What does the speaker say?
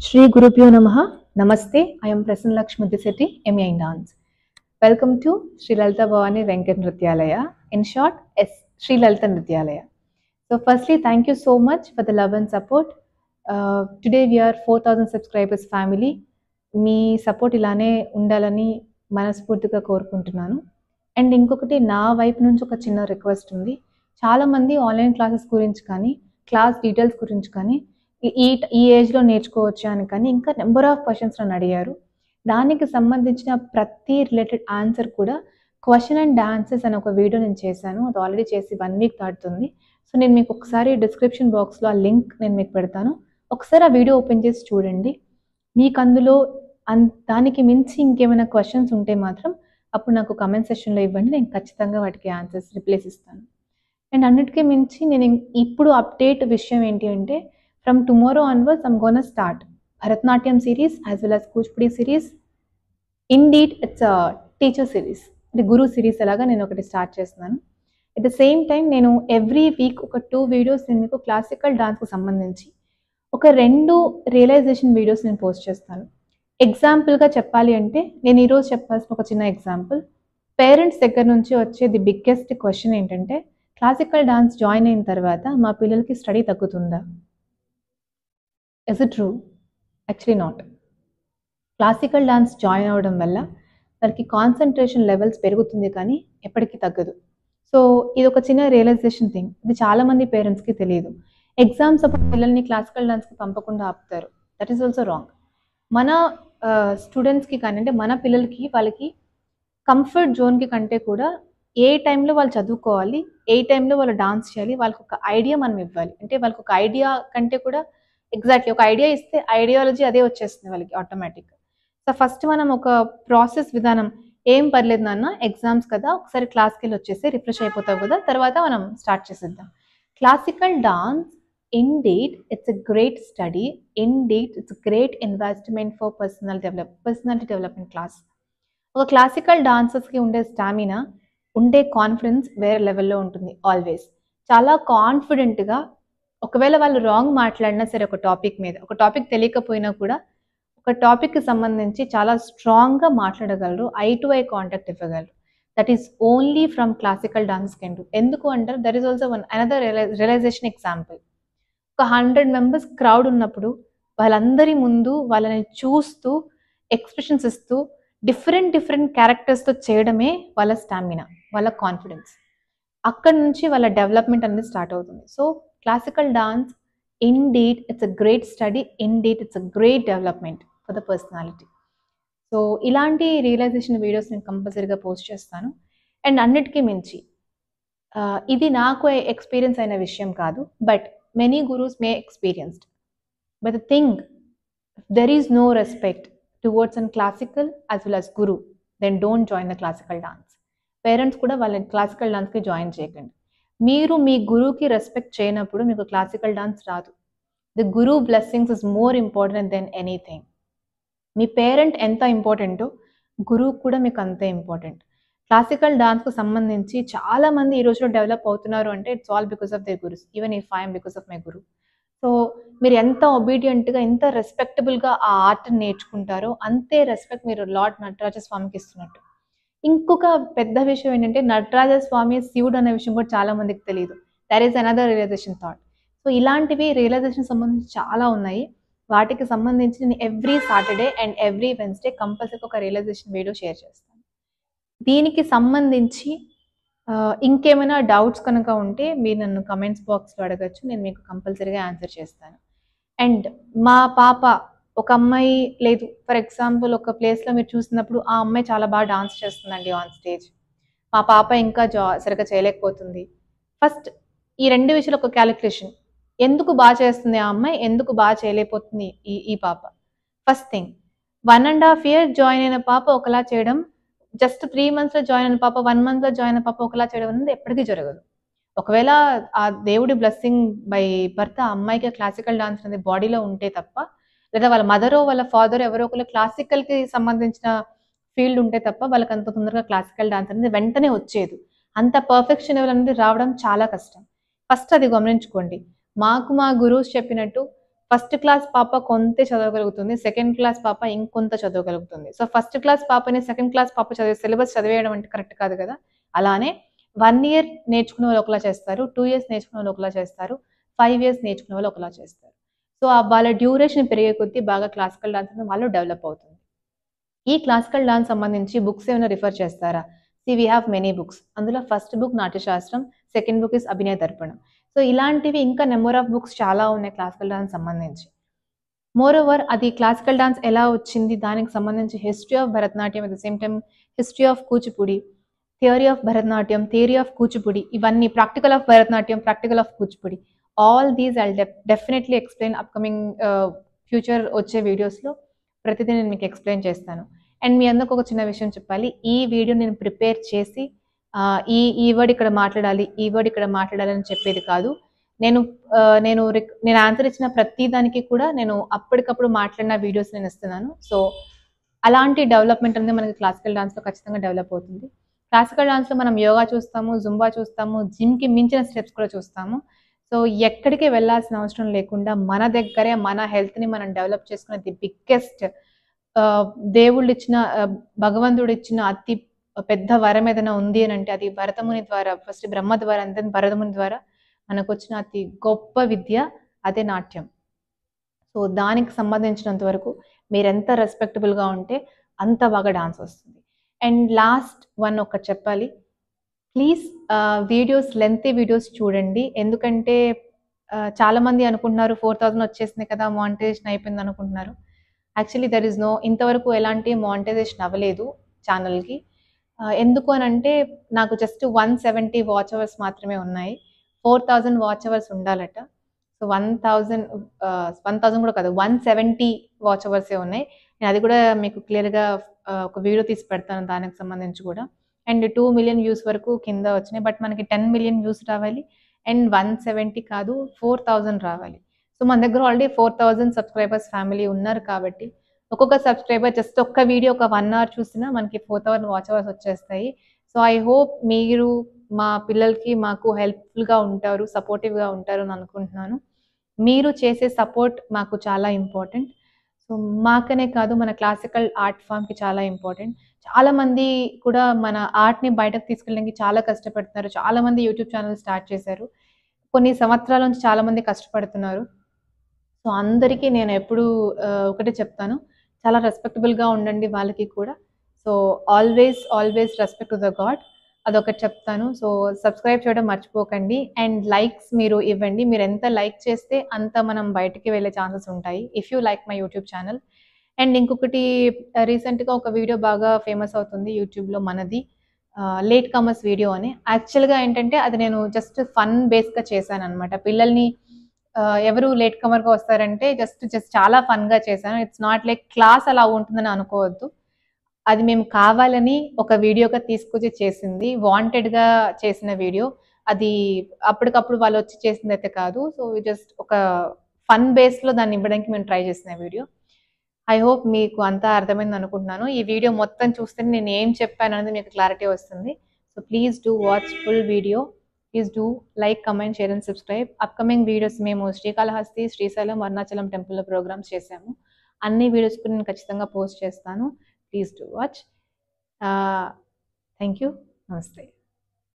Shri Gurubhyo Namaha. Namaste. I am Prasanna Lakshmi Mudisetti, MA in Dance. Welcome to Sri Lalita Bhavani Venkat Nrityalaya. In short, Sri Lalita Nrityalaya. So firstly, thank you so much for the love and support. Today we are 4,000 subscribers family. Me support ఇలానే ఉండాలని మనస్ఫూర్తిగా కోరుకుంటున్నాను. And ఇంకొకటి నా వైపు నుంచి ఒక చిన్న రిక్వెస్ట్ ఉంది. చాలామంది ఆన్లైన్ క్లాసెస్ గురించి కానీ క్లాస్ డీటెయిల్స్ గురించి కానీ ఈ ఏజ్లో నేర్చుకోవచ్చు అని కానీ ఇంకా నెంబర్ ఆఫ్ క్వశ్చన్స్ నన్ను అడిగారు. దానికి సంబంధించిన ప్రతి రిలేటెడ్ ఆన్సర్ కూడా క్వశ్చన్ అండ్ ఆన్సర్స్ అని ఒక వీడియో నేను చేశాను. అది ఆల్రెడీ చేసి 1 వీక్ దాటుతుంది. సో నేను మీకు ఒకసారి డిస్క్రిప్షన్ బాక్స్లో ఆ లింక్ నేను మీకు పెడతాను. ఒకసారి ఆ వీడియో ఓపెన్ చేసి చూడండి. మీకు అందులో దానికి మించి ఇంకేమైనా క్వశ్చన్స్ ఉంటే మాత్రం అప్పుడు నాకు కమెంట్ సెక్షన్లో ఇవ్వండి. నేను ఖచ్చితంగా వాటికి ఆన్సర్స్ రిప్లైస్ ఇస్తాను. అండ్ అన్నిటికీ మించి నేను ఇప్పుడు అప్డేట్ విషయం ఏంటి అంటే, from tomorrow onwards I'm gonna start Bharatanatyam series as well as Kuchipudi series. Indeed it's teacher series, అంటే గురు సిరీస్ అలాగా నేను ఒకటి స్టార్ట్ చేస్తున్నాను. అట్ ద సేమ్ టైం నేను ఎవ్రీ వీక్ ఒక 2 వీడియోస్ నేను మీకు క్లాసికల్ డాన్స్కి సంబంధించి ఒక 2 రియలైజేషన్ వీడియోస్ నేను పోస్ట్ చేస్తాను. ఎగ్జాంపుల్గా చెప్పాలి అంటే నేను ఈరోజు చెప్పాల్సిన ఒక చిన్న ఎగ్జాంపుల్. పేరెంట్స్ దగ్గర నుంచి వచ్చే ది బిగ్గెస్ట్ క్వశ్చన్ ఏంటంటే, క్లాసికల్ డాన్స్ జాయిన్ అయిన తర్వాత మా పిల్లలకి స్టడీ తగ్గుతుందా? Is it true? Actually not. Classical dance join అవ్వడం వల్ల వాళ్ళకి కాన్సన్ట్రేషన్ లెవెల్స్ పెరుగుతుంది కానీ ఎప్పటికీ తగ్గదు. సో ఇది ఒక చిన్న రియలైజేషన్ థింగ్. ఇది చాలామంది పేరెంట్స్కి తెలియదు. ఎగ్జామ్స్ అప్పుడు పిల్లల్ని క్లాసికల్ డాన్స్కి పంపకుండా ఆపుతారు. That is also wrong. మన స్టూడెంట్స్కి కానీ అంటే మన పిల్లలకి వాళ్ళకి కంఫర్ట్ జోన్కి కంటే కూడా ఏ టైంలో వాళ్ళు చదువుకోవాలి, ఏ టైంలో వాళ్ళు డాన్స్ చేయాలి, వాళ్ళకి ఒక ఐడియా మనం ఇవ్వాలి. అంటే వాళ్ళకి ఒక ఐడియా కంటే కూడా ఎగ్జాక్ట్లీ ఒక ఐడియా ఇస్తే ఐడియాలజీ అదే వచ్చేస్తుంది వాళ్ళకి ఆటోమేటిక్గా. సో ఫస్ట్ మనం ఒక ప్రాసెస్ విధానం, ఏం పర్లేదు నాన్న ఎగ్జామ్స్ కదా ఒకసారి క్లాస్కి వెళ్ళి వచ్చేసి రిఫ్రెష్ అయిపోతావు కదా, తర్వాత మనం స్టార్ట్ చేసేద్దాం. Classical dance indeed it's a great study, indeed it's a great investment for personality development class. ఒక క్లాసికల్ డాన్సర్స్కి ఉండే స్టామినా, ఉండే కాన్ఫిడెన్స్ వేరే లెవెల్లో ఉంటుంది. ఆల్వేస్ చాలా కాన్ఫిడెంట్గా, ఒకవేళ వాళ్ళు రాంగ్ మాట్లాడినా సరే ఒక టాపిక్ మీద, ఒక టాపిక్ తెలియకపోయినా కూడా ఒక టాపిక్కి సంబంధించి చాలా స్ట్రాంగ్గా మాట్లాడగలరు, ఐ టు ఐ కాంటాక్ట్ ఇవ్వగలరు. That is only from classical dance can do. ఎందుకు అంటారు? That is also another realization example. ఒక 100 మెంబర్స్ క్రౌడ్ ఉన్నప్పుడు వాళ్ళందరి ముందు వాళ్ళని చూస్తూ ఎక్స్ప్రెషన్స్ ఇస్తూ డిఫరెంట్ క్యారెక్టర్స్తో చేయడమే వాళ్ళ స్టామినా, వాళ్ళ కాన్ఫిడెన్స్. అక్కడ నుంచి వాళ్ళ డెవలప్మెంట్ అనేది స్టార్ట్ అవుతుంది. So classical dance indeed it's a great study, indeed it's a great development for the personality. So ఇలాంటి రియలైజేషన్ వీడియోస్ నేను కంపల్సరీగా పోస్ట్ చేస్తాను. అండ్ అన్నిటికీ మించి ఇది నాకు ఎక్స్పీరియన్స్ అయిన విషయం కాదు, but many gurus may experienced. But the thing, if there is no respect towards an classical as well as guru, then don't join the classical dance. Parents kuda వాళ్ళని classical డాన్స్కి join చేయకండి. మీరు మీ గురువుకి respect చేయనప్పుడు మీకు classical dance రాదు. The Guru blessings is more important than anything. Me parent ఎంత ఇంపార్టెంటో గురువు కూడా మీకు అంతే ఇంపార్టెంట్. క్లాసికల్ డాన్స్కు సంబంధించి చాలామంది ఈ రోజులో డెవలప్ అవుతున్నారు అంటే it's all because of their gurus. Even if I'm because of my Guru. So మీరు ఎంత ఒబీడియంట్గా, ఎంత రెస్పెక్టబుల్గా ఆ ఆర్ట్ని నేర్చుకుంటారో అంతే రెస్పెక్ట్ మీరు లార్డ్ నటరాజ స్వామికి ఇస్తున్నట్టు. ఇంకొక పెద్ద విషయం ఏంటంటే, నటరాజ స్వామి శివుడు అనే విషయం కూడా చాలామందికి తెలియదు. That is another realization thought. So ఇలాంటివి రియలైజేషన్ సంబంధించి చాలా ఉన్నాయి. వాటికి సంబంధించి నేను every Saturday and every Wednesday compulsory ఒక రియలైజేషన్ వీడియో షేర్ చేస్తాను. దీనికి సంబంధించి ఇంకేమైనా డౌట్స్ కనుక ఉంటే మీరు నన్ను కమెంట్స్ బాక్స్లో అడగచ్చు, నేను మీకు కంపల్సరీగా ఆన్సర్ చేస్తాను. అండ్ మా పాప, ఒక అమ్మాయి లేదు, ఫర్ ఎగ్జాంపుల్ ఒక ప్లేస్లో మీరు చూసినప్పుడు ఆ అమ్మాయి చాలా బాగా డాన్స్ చేస్తుందండి ఆన్ స్టేజ్, మా పాప ఇంకా సరిగ్గా చేయలేకపోతుంది. ఫస్ట్ ఈ 2 విషయాలు ఒక క్యాలిక్యులేషన్. ఎందుకు బాగా చేస్తుంది ఆ అమ్మాయి, ఎందుకు బాగా చేయలేకపోతుంది ఈ పాప? ఫస్ట్ థింగ్, 1.5 year జాయిన్ అయిన పాప ఒకలా చేయడం, జస్ట్ 3 monthsలో జాయిన్ అయిన పాప, 1 monthలో జాయిన్ అయిన పాప ఒకలా చేయడం అనేది ఎప్పటికీ జరగదు. ఒకవేళ ఆ దేవుడి బ్లెస్సింగ్ బై బర్త్ ఆ అమ్మాయికి క్లాసికల్ డాన్స్ అనేది బాడీలో ఉంటే తప్ప, లేదా వాళ్ళ మదరో వాళ్ళ ఫాదర్ ఎవరో ఒకరు క్లాసికల్కి సంబంధించిన ఫీల్డ్ ఉంటే తప్ప వాళ్ళకి అంత తొందరగా క్లాసికల్ డాన్స్ అనేది వెంటనే వచ్చేది. అంత పర్ఫెక్షన్ లెవెల్ అనేది రావడం చాలా కష్టం. ఫస్ట్ అది గమనించుకోండి. మాకు మా గురువుస్ చెప్పినట్టు ఫస్ట్ క్లాస్ పాప కొంతే చదవగలుగుతుంది. సెకండ్ క్లాస్ పాప ఇంకొంత చదవగలుగుతుంది. సో, ఫస్ట్ క్లాస్ పాపని సెకండ్ క్లాస్ పాప చదివే సిలబస్ చదివేయడం అంటే కరెక్ట్ కాదు కదా! అలానే 1 ఇయర్ నేర్చుకునే వాళ్ళు ఒకలా చేస్తారు. 2 ఇయర్స్ నేర్చుకునే వాళ్ళు ఒకలా చేస్తారు. 5 ఇయర్స్ నేర్చుకునే వాళ్ళు ఒకలా చేస్తారు. సో, వాళ్ళ డ్యూరేషన్ పెరిగే కొద్దీ బాగా క్లాసికల్ డాన్స్ అనేది వాళ్ళు డెవలప్ అవుతుంది. ఈ క్లాసికల్ డాన్స్ సంబంధించి బుక్స్ ఏమైనా రిఫర్ చేస్తారా? We have many books. అందులో first book Natyashastra, second book is Abhinaya Darpana. So, ఇలాంటివి ఇంకా నంబర్ ఆఫ్ బుక్స్ చాలా ఉన్నాయి క్లాసికల్ డాన్స్ సంబంధించి. మోరోవర్ అది క్లాసికల్ డాన్స్ ఎలా వచ్చింది, దానికి సంబంధించి history of Bharatanatyam, at the same time history of Kuchipudi, theory of Bharatanatyam, theory of Kuchipudi, ఇవన్నీ practical of Bharatanatyam, practical of Kuchipudi. All these I'll definitely explain upcoming future వచ్చే వీడియోస్‌లో ప్రతిదీ నేను మీకు ఎక్స్‌ప్లెయిన్ చేస్తాను. అండ్ మీ అందరికి ఒక చిన్న విషయం చెప్పాలి. ఈ వీడియో నేను ప్రిపేర్ చేసి ఈ వర్డ్ ఇక్కడ మాట్లాడాలి, ఈ వర్డ్ ఇక్కడ మాట్లాడాలి అని చెప్పేది కాదు. నేను ఆన్సర్ ఇచ్చిన ప్రతి దానికి కూడా నేను అప్పటికప్పుడు మాట్లాడిన వీడియోస్ నేను ఇస్తున్నాను. సో, అలాంటి డెవలప్‌మెంట్ అనేది మనకి క్లాసికల్ డాన్స్‌లో ఖచ్చితంగా డెవలప్ అవుతుంది. క్లాసికల్ డాన్స్‌లో మనం యోగా చూస్తాము, జుంబా చూస్తాము, జిమ్‌కి మించిన స్టెప్స్ కూడా చూస్తాము. సో, ఎక్కడికి వెళ్ళాల్సిన అవసరం లేకుండా మన దగ్గరే మన హెల్త్‌ని మనం డెవలప్ చేసుకునే ది బిగ్గెస్ట్ దేవుళ్ళిచ్చిన భగవంతుడిచ్చిన అతి పెద్ద వరం ఏదైనా ఉంది అనంటే అది భరతముని ద్వారా, ఫస్ట్ బ్రహ్మ ద్వారా అండ్ దెన్ భరతముని ద్వారా మనకొచ్చిన అతి గొప్ప విద్య అదే నాట్యం. సో, దానికి సంబంధించినంత వరకు మీరెంత రెస్పెక్టబుల్‌గా ఉంటే అంత బాగా డాన్స్ వస్తుంది. అండ్ లాస్ట్ వన్ ఒకటి చెప్పాలి. ప్లీజ్ వీడియోస్ లెంగ్తీ వీడియోస్ చూడండి. ఎందుకంటే చాలామంది అనుకుంటున్నారు 4000 వచ్చేసింది కదా! మానిటైజేషన్ అయిపోయింది అనుకుంటున్నారు. యాక్చువల్లీ దేర్ ఈస్ నో, ఇంతవరకు ఎలాంటి మానిటైజేషన్ అవ్వలేదు ఛానల్‌కి. ఎందుకు అనంటే నాకు జస్ట్ 170 వాచ్ అవర్స్ మాత్రమే ఉన్నాయి. 4000 వాచ్ అవర్స్ ఉండాలట. సో, 1000 కూడా కాదు, 170 వాచ్ అవర్సే ఉన్నాయి. నేను అది కూడా మీకు క్లియర్‌గా ఒక వీడియో తీసి పెడతాను దానికి సంబంధించి కూడా. అండ్ 2 మిలియన్ వ్యూస్ వరకు కింద వచ్చినాయి. బట్ మనకి 10 మిలియన్ వ్యూస్ రావాలి. అండ్ 170 కాదు 4000 రావాలి. సో, మన దగ్గర ఆల్రెడీ 4000 సబ్స్క్రైబర్స్ ఫ్యామిలీ ఉన్నారు కాబట్టి ఒక్కొక్క సబ్స్క్రైబర్ జస్ట్ ఒక్క వీడియో ఒక 1 అవర్ చూసినా మనకి 4000 వాచ్ అవర్స్ వచ్చేస్తాయి. సో, ఐ హోప్ మీరు మా పిల్లలకి మాకు హెల్ప్‌ఫుల్‌గా ఉంటారు, సపోర్టివ్‌గా ఉంటారు అని అనుకుంటున్నాను. మీరు చేసే సపోర్ట్ మాకు చాలా ఇంపార్టెంట్. సో, మాకనే కాదు మన క్లాసికల్ ఆర్ట్ ఫామ్‌కి చాలా ఇంపార్టెంట్. చాలామంది కూడా మన ఆర్ట్‌ని బయటకు తీసుకెళ్ళడానికి చాలా కష్టపడుతున్నారు. చాలామంది యూట్యూబ్ ఛానెల్ స్టార్ట్ చేశారు. కొన్ని సంవత్సరాల నుంచి చాలామంది కష్టపడుతున్నారు. సో, అందరికీ నేను ఎప్పుడూ ఒకటే చెప్తాను. చాలా రెస్పెక్టబుల్‌గా ఉండండి వాళ్ళకి కూడా. So, always respect to the God. అదొకటి చెప్తాను. సో, సబ్స్క్రైబ్ చేయడం మర్చిపోకండి. అండ్ లైక్స్ మీరు ఇవ్వండి. మీరెంత లైక్ చేస్తే అంత మనం బయటికి వెళ్ళే ఛాన్సెస్ ఉంటాయి. If you like my YouTube channel. And ఇంకొకటి, రీసెంట్‌గా ఒక వీడియో బాగా ఫేమస్ అవుతుంది యూట్యూబ్‌లో మనది. లేట్ కమర్స్ వీడియో అని. యాక్చువల్‌గా ఏంటంటే అది నేను జస్ట్ ఫన్ బేస్‌గా చేశాననమాట. పిల్లల్ని ఎవరు లేట్ కమర్‌గా వస్తారంటే జస్ట్ చాలా ఫన్‌గా చేశాను. ఇట్స్ నాట్ లైక్ క్లాస్ అలా ఉంటుందని అనుకోవద్దు. అది మేము కావాలని ఒక వీడియోగా తీసుకొచ్చి చేసింది. వాంటెడ్‌గా చేసిన వీడియో. అది అప్పటికప్పుడు వాళ్ళొచ్చి చేసిందైతే కాదు. సో, జస్ట్ ఒక ఫన్ బేస్‌లో దాన్ని ఇవ్వడానికి మేము ట్రై చేసిన వీడియో. ఐ హోప్ మీకు అంతా అర్థమైంది అనుకుంటున్నాను. ఈ వీడియో మొత్తం చూస్తేనే నేను ఏం చెప్పాననేది మీకు క్లారిటీ వస్తుంది. So, please do watch full video. Please do like, comment, share and subscribe. Upcoming videos మేము శ్రీకాళహస్తి, శ్రీశైలం, అరుణాచలం టెంపుల్‌లో ప్రోగ్రామ్స్ చేశాము. అన్ని వీడియోస్ కూడా నేను ఖచ్చితంగా పోస్ట్ చేస్తాను. Please do watch. Thank you. నమస్తే.